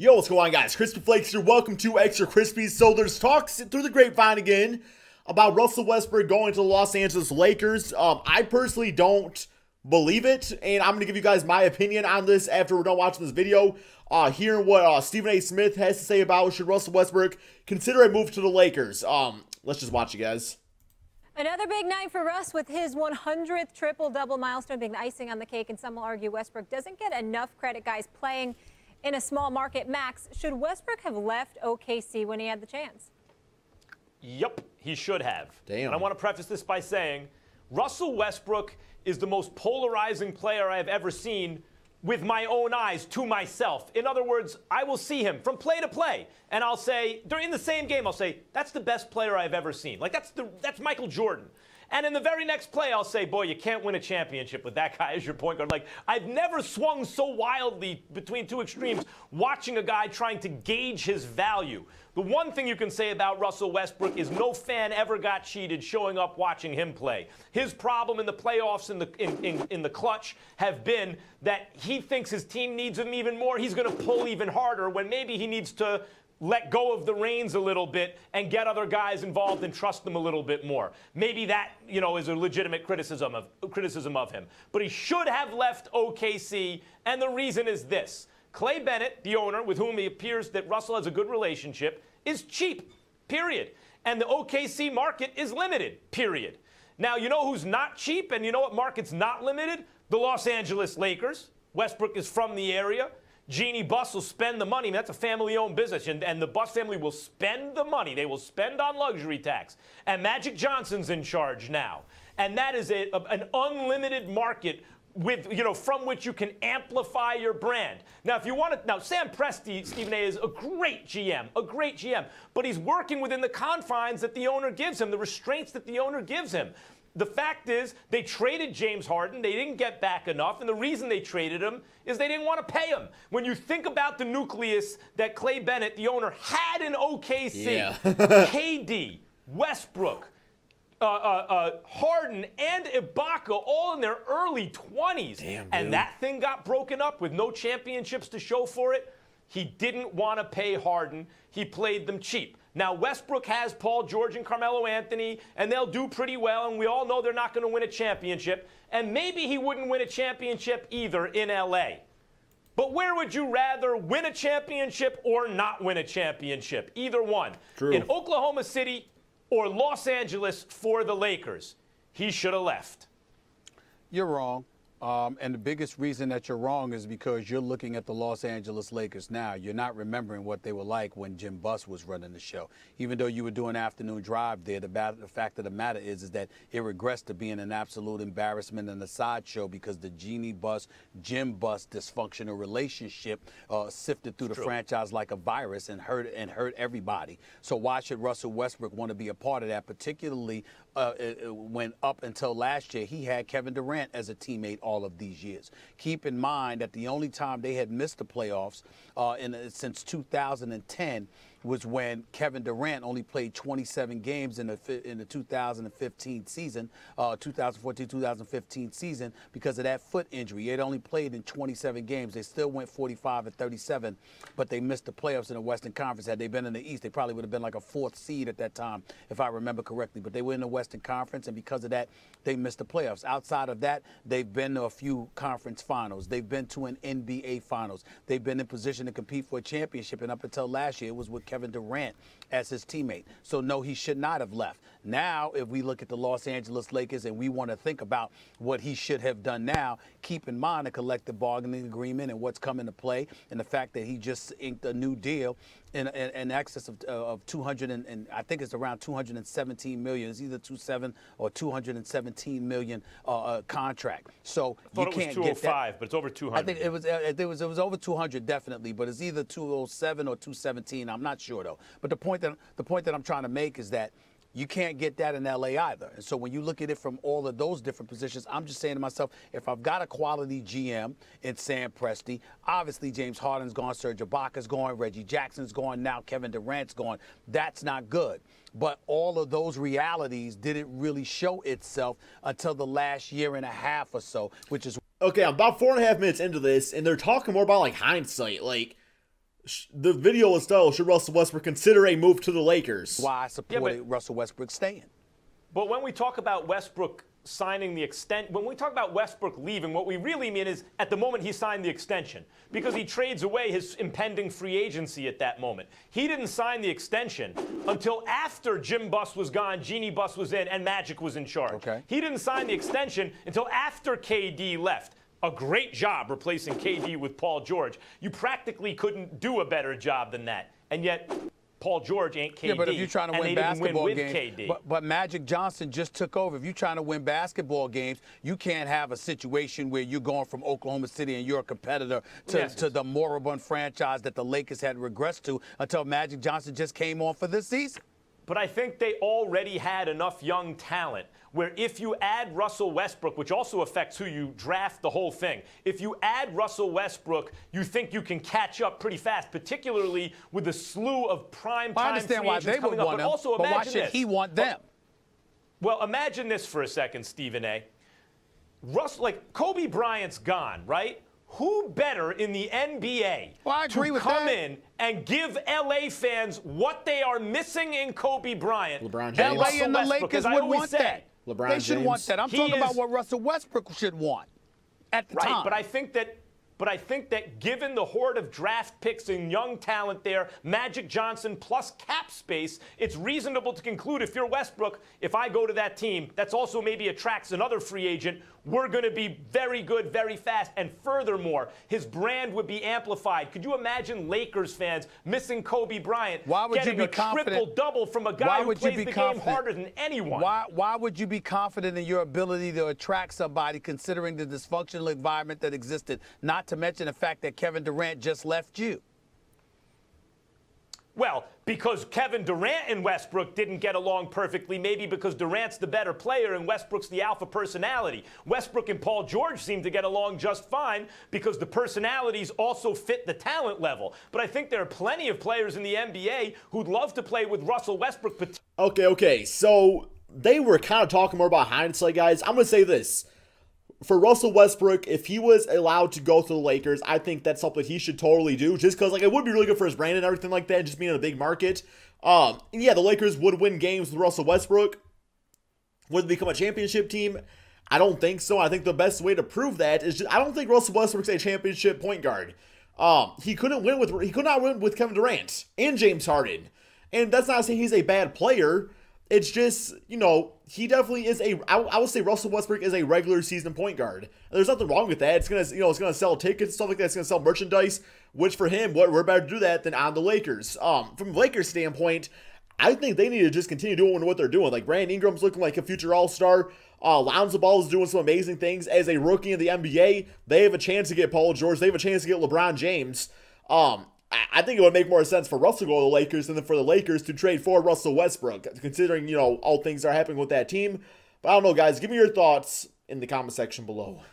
Yo, what's going on, guys? Crispy Flakes here. Welcome to Extra Crispy. So there's talks through the grapevine again about Russell Westbrook going to the Los Angeles Lakers. I personally don't believe it, and I'm going to give you guys my opinion on this after we're done watching this video. Hearing what Stephen A. Smith has to say about should Russell Westbrook consider a move to the Lakers. Let's just watch it, guys. Another big night for Russ with his 100th triple-double milestone being the icing on the cake, and some will argue Westbrook doesn't get enough credit, guys, playing in a small market. Max, should Westbrook have left OKC when he had the chance? Yep, he should have. Damn. And I want to preface this by saying Russell Westbrook is the most polarizing player I have ever seen with my own eyes to myself. In other words, I will see him from play to play, and I'll say, during the same game, I'll say, that's the best player I've ever seen. Like, that's Michael Jordan. And in the very next play, I'll say, boy, you can't win a championship with that guy as your point guard. Like, I've never swung so wildly between two extremes watching a guy trying to gauge his value. The one thing you can say about Russell Westbrook is no fan ever got cheated showing up watching him play. His problem in the playoffs in the clutch have been that he thinks his team needs him even more. He's going to pull even harder when maybe he needs to let go of the reins a little bit and get other guys involved and trust them a little bit more. Maybe that, is a legitimate criticism of him. But he should have left OKC, and the reason is this. Clay Bennett, the owner, with whom it appears that Russell has a good relationship, is cheap, period. And the OKC market is limited, period. Now, you know who's not cheap, and you know what market's not limited? The Los Angeles Lakers. Westbrook is from the area. Jeannie Buss will spend the money. That's a family-owned business, and the Buss family will spend the money. They will spend on luxury tax. And Magic Johnson's in charge now. And that is an unlimited market with, from which you can amplify your brand. Now, if you want to, Sam Presti, Stephen A., is a great GM, but he's working within the confines that the owner gives him, the restraints that the owner gives him. The fact is, they traded James Harden. They didn't get back enough, and the reason they traded him is they didn't want to pay him. When you think about the nucleus that Clay Bennett, the owner, had in OKC, KD, Westbrook, Harden, and Ibaka, all in their early 20s. Damn, and that thing got broken up with no championships to show for it. He didn't want to pay Harden. He played them cheap. Now, Westbrook has Paul George and Carmelo Anthony, and they'll do pretty well, and we all know they're not going to win a championship. And maybe he wouldn't win a championship either in L.A. But where would you rather win a championship or not win a championship? Either one. True. In Oklahoma City or Los Angeles for the Lakers. He should have left. You're wrong. And the biggest reason that you're wrong is because you're looking at the Los Angeles Lakers now. You're not remembering what they were like when Jim Buss was running the show. Even though you were doing afternoon drive there, the fact of the matter is that it regressed to being an absolute embarrassment and a sideshow because the Jeannie Buss, Jim Buss dysfunctional relationship sifted through the franchise like a virus and hurt everybody. So why should Russell Westbrook want to be a part of that, particularly when up until last year he had Kevin Durant as a teammate all of these years. Keep in mind that the only time they had missed the playoffs since 2010 was when Kevin Durant only played 27 games in the 2015 season, 2014-2015 season, because of that foot injury. He had only played in 27 games. They still went 45-37, but they missed the playoffs in the Western Conference. Had they been in the East, they probably would have been like a fourth seed at that time, if I remember correctly. But they were in the Western Conference, and because of that, they missed the playoffs. Outside of that, they've been to a few conference finals. They've been to an NBA finals. They've been in position to compete for a championship, and up until last year, it was with Kevin Durant as his teammate. So, no, he should not have left. Now, if we look at the Los Angeles Lakers and we want to think about what he should have done now, keep in mind the collective bargaining agreement and what's coming to play and the fact that he just inked a new deal in excess of 200 and I think it's around 217 million. It's either 27 or 217 million contract. So you can't get that. But it's over 200. I think it was over 200 definitely, but it's either 207 or 217. I'm not sure though. But the point that I'm trying to make is that you can't get that in L.A. either. And so when you look at it from all of those different positions, I'm just saying to myself, if I've got a quality GM in Sam Presti, obviously James Harden's gone, Serge Ibaka's gone, Reggie Jackson's gone, now Kevin Durant's gone. That's not good. But all of those realities didn't really show itself until the last year and a half or so, which is... Okay, I'm about 4.5 minutes into this, and they're talking more about, like, hindsight. Like, The video was titled, "Should Russell Westbrook consider a move to the Lakers?" Why I supported Russell Westbrook staying. But when we talk about Westbrook signing the when we talk about Westbrook leaving, what we really mean is at the moment he signed the extension, because he trades away his impending free agency at that moment. He didn't sign the extension until after Jim Buss was gone, Jeannie Buss was in, and Magic was in charge. Okay. He didn't sign the extension until after KD left. A great job replacing KD with Paul George. You practically couldn't do a better job than that. And yet, Paul George ain't KD. Yeah, but if you're trying to win basketball games, KD. But Magic Johnson just took over. If you're trying to win basketball games, you can't have a situation where you're going from Oklahoma City and you're a competitor to the moribund franchise that the Lakers had regressed to until Magic Johnson just came on for this season. But I think they already had enough young talent where if you add Russell Westbrook, which also affects who you draft the whole thing, if you add Russell Westbrook, you think you can catch up pretty fast, particularly with the slew of prime time free agents coming up. But also imagine why should he want them? Well, imagine this for a second, Stephen A. Kobe Bryant's gone, right? Who better in the NBA to come in and give LA fans what they are missing in Kobe Bryant? LeBron James. LA and the Lakers would want that. They should want that. I'm talking about what Russell Westbrook should want at the time. Right, but I think that given the horde of draft picks and young talent there, Magic Johnson plus cap space, it's reasonable to conclude if you're Westbrook, if I go to that team, that's also maybe attracts another free agent. We're going to be very good, very fast. And furthermore, his brand would be amplified. Could you imagine Lakers fans missing Kobe Bryant getting a triple-double from a guy who plays the game harder than anyone? Why would you be confident in your ability to attract somebody considering the dysfunctional environment that existed, not to mention the fact that Kevin Durant just left you? Well, because Kevin Durant and Westbrook didn't get along perfectly, maybe because Durant's the better player and Westbrook's the alpha personality. Westbrook and Paul George seem to get along just fine because the personalities also fit the talent level. But I think there are plenty of players in the NBA who'd love to play with Russell Westbrook. Okay, so they were kind of talking more about hindsight, guys. I'm going to say this. For Russell Westbrook, if he was allowed to go to the Lakers, I think that's something he should totally do. Just because, it would be really good for his brand and everything like that, just being in a big market. And yeah, the Lakers would win games with Russell Westbrook. Would it become a championship team? I don't think so. I think the best way to prove that is I don't think Russell Westbrook's a championship point guard. He could not win with Kevin Durant and James Harden. And that's not saying he's a bad player. It's just, he definitely is I would say Russell Westbrook is a regular season point guard. And there's nothing wrong with that. It's gonna sell tickets and stuff like that. It's gonna sell merchandise, which for him, we're better to do that than on the Lakers. From a Lakers standpoint, I think they need to just continue doing what they're doing. Like Brandon Ingram's looking like a future All-Star. Lonzo Ball is doing some amazing things as a rookie in the NBA. They have a chance to get Paul George. They have a chance to get LeBron James. I think it would make more sense for Russell to go to the Lakers than for the Lakers to trade for Russell Westbrook, considering, all things are happening with that team. But I don't know, guys. Give me your thoughts in the comment section below.